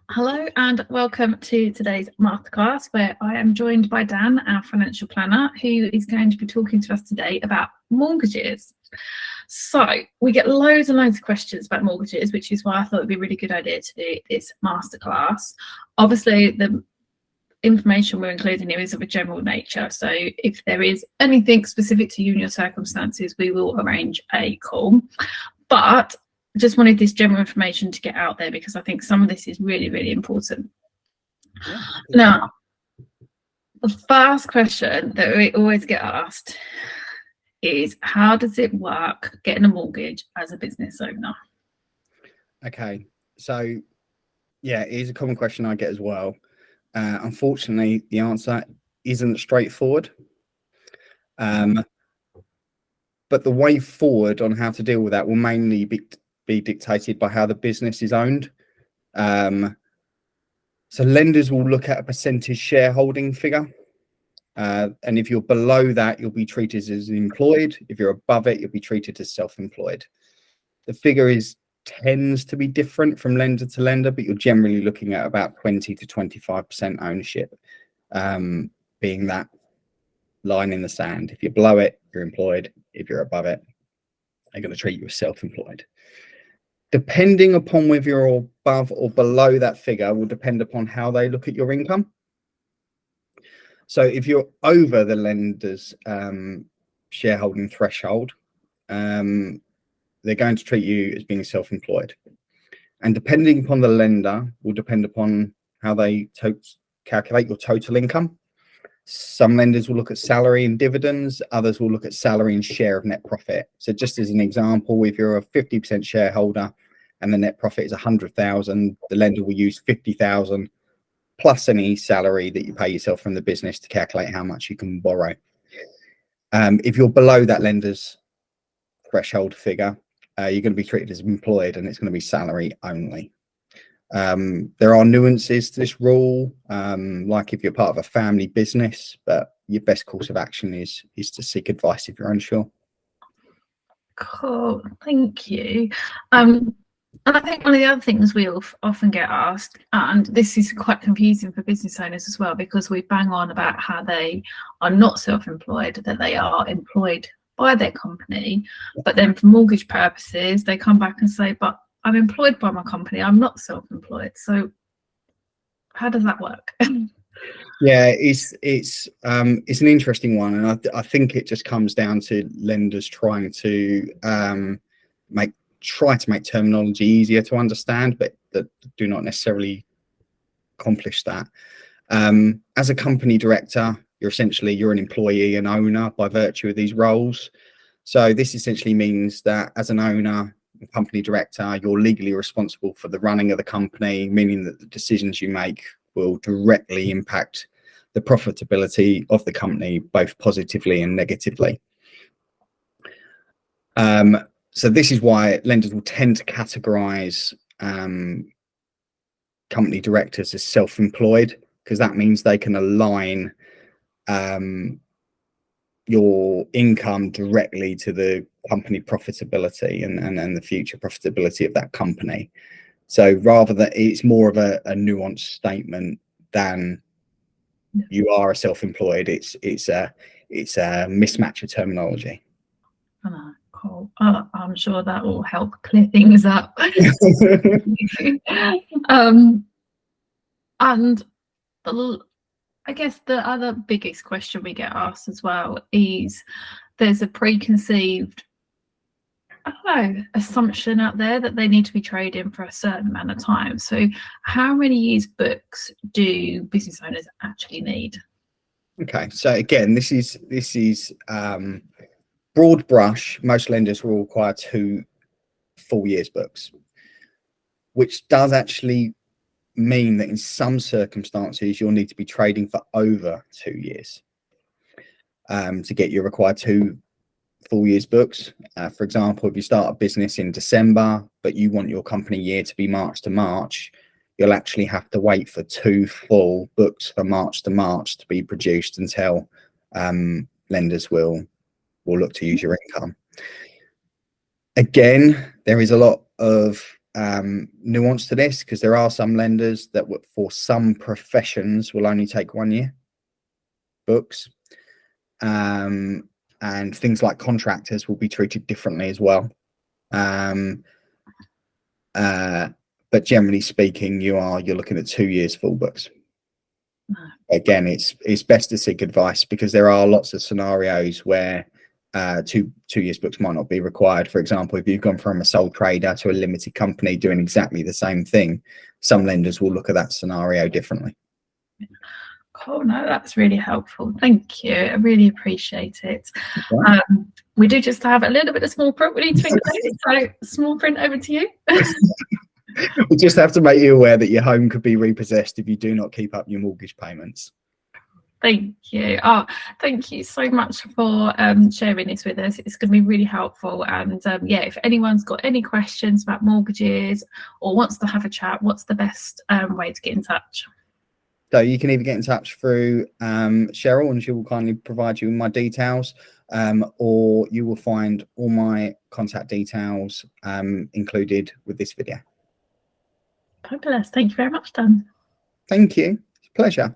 Hello and welcome to today's masterclass, where I am joined by Dan, our financial planner, who is going to be talking to us today about mortgages. So we get loads and loads of questions about mortgages, which is why I thought it'd be a really good idea to do this masterclass. Obviously, the information we're including here is of a general nature, so if there is anything specific to you and your circumstances, we will arrange a call. But just wanted this general information to get out there because I think some of this is really, really important. Yeah. Now, the first question that we always get asked is, how does it work getting a mortgage as a business owner? Okay, so yeah, it is a common question I get as well. Unfortunately, the answer isn't straightforward. But the way forward on how to deal with that will mainly be dictated by how the business is owned. So lenders will look at a percentage shareholding figure. And if you're below that, you'll be treated as employed. If you're above it, you'll be treated as self-employed. The figure tends to be different from lender to lender, but you're generally looking at about 20 to 25% ownership, being that line in the sand. If you're below it, you're employed. If you're above it, they're going to treat you as self-employed. Depending upon whether you're above or below that figure will depend upon how they look at your income. So if you're over the lender's shareholding threshold, they're going to treat you as being self-employed. And depending upon the lender will depend upon how they calculate your total income. Some lenders will look at salary and dividends, others will look at salary and share of net profit. So just as an example, if you're a 50% shareholder and the net profit is 100,000, the lender will use 50,000 plus any salary that you pay yourself from the business to calculate how much you can borrow. If you're below that lender's threshold figure, you're going to be treated as employed and it's going to be salary only. There are nuances to this rule, like if you're part of a family business, but your best course of action is to seek advice if you're unsure. Cool, thank you. And I think one of the other things we often get asked, and this is quite confusing for business owners as well, because we bang on about how they are not self-employed, that they are employed by their company, but then for mortgage purposes they come back and say, but I'm employed by my company, I'm not self-employed. So how does that work? Yeah, it's an interesting one, and I think it just comes down to lenders trying to make terminology easier to understand, but that do not necessarily accomplish that. As a company director, you're an employee and owner by virtue of these roles. So this essentially means that as an owner, a company director, you're legally responsible for the running of the company, meaning that the decisions you make will directly impact the profitability of the company, both positively and negatively. So this is why lenders will tend to categorize company directors as self-employed, because that means they can align your income directly to the company profitability and the future profitability of that company. So rather than, it's more of a nuanced statement than you are a self-employed. It's a mismatch of terminology. Cool. I'm sure that will help clear things up. And I guess the other biggest question we get asked as well is, there's a preconceived, assumption out there that they need to be trading for a certain amount of time. So how many years books do business owners actually need? Okay, so again, this is broad brush. Most lenders will require 2 full years books, which does actually mean that in some circumstances you'll need to be trading for over 2 years to get your required 2 full years books. For example, if you start a business in December but you want your company year to be March to March, you'll actually have to wait for 2 full books for March to March to be produced until lenders will look to use your income. Again, there is a lot of nuance to this, because there are some lenders that for some professions will only take 1 year books, and things like contractors will be treated differently as well. But generally speaking, you're looking at 2 years full books. Again, it's best to seek advice, because there are lots of scenarios where 2 years books might not be required. For example, if you've gone from a sole trader to a limited company doing exactly the same thing, some lenders will look at that scenario differently. Cool. No, that's really helpful. Thank you. I really appreciate it. Okay. We do just have a little bit of small print we need to include, so small print over to you. We just have to make you aware that your home could be repossessed if you do not keep up your mortgage payments. Thank you. Oh, thank you so much for sharing this with us. It's going to be really helpful. And yeah, if anyone's got any questions about mortgages or wants to have a chat, what's the best way to get in touch? So you can either get in touch through Cheryl, and she will kindly provide you with my details, or you will find all my contact details included with this video. Fabulous. Thank you very much, Dan. Thank you. It's a pleasure.